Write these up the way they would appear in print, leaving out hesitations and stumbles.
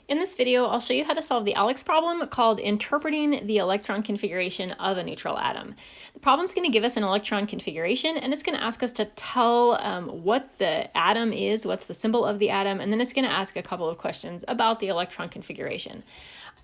In this video, I'll show you how to solve the ALEKS problem called Interpreting the Electron Configuration of a Neutral Atom. The problem's going to give us an electron configuration, and it's going to ask us to tell what the atom is, what's the symbol of the atom, and then it's going to ask a couple of questions about the electron configuration.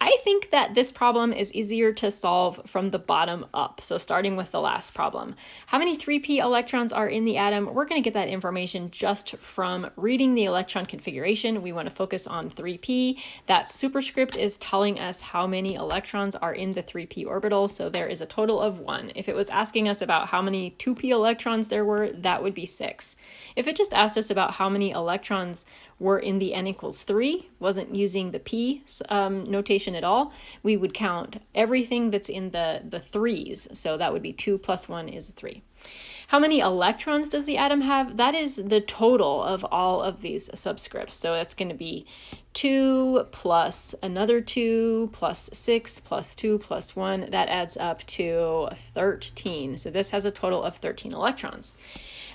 I think that this problem is easier to solve from the bottom up. So starting with the last problem, how many 3p electrons are in the atom? We're going to get that information just from reading the electron configuration. We want to focus on 3p. That superscript is telling us how many electrons are in the 3p orbital. So there is a total of 1. If it was asking us about how many 2p electrons there were, that would be 6. If it just asked us about how many electrons were in the n equals 3, wasn't using the p notation at all, we would count everything that's in the 3's. So that would be 2 plus 1 is 3. How many electrons does the atom have? That is the total of all of these subscripts. So that's going to be 2 plus another 2 plus 6 plus 2 plus 1. That adds up to 13. So this has a total of 13 electrons.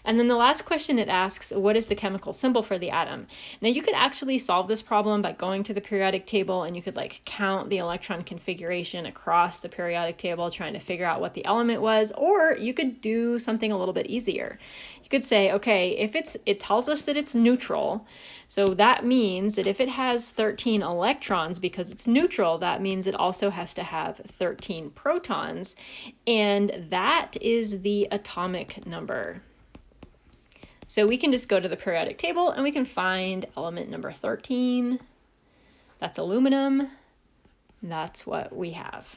And then the last question it asks, what is the chemical symbol for the atom? Now you could actually solve this problem by going to the periodic table, and you could count the electron configuration across the periodic table, trying to figure out what the element was, or you could do something a little bit easier. You could say, okay, if it tells us that it's neutral, so that means that if it has 13 electrons, because it's neutral, that means it also has to have 13 protons, and that is the atomic number. So we can just go to the periodic table and we can find element number 13. That's aluminum. That's what we have.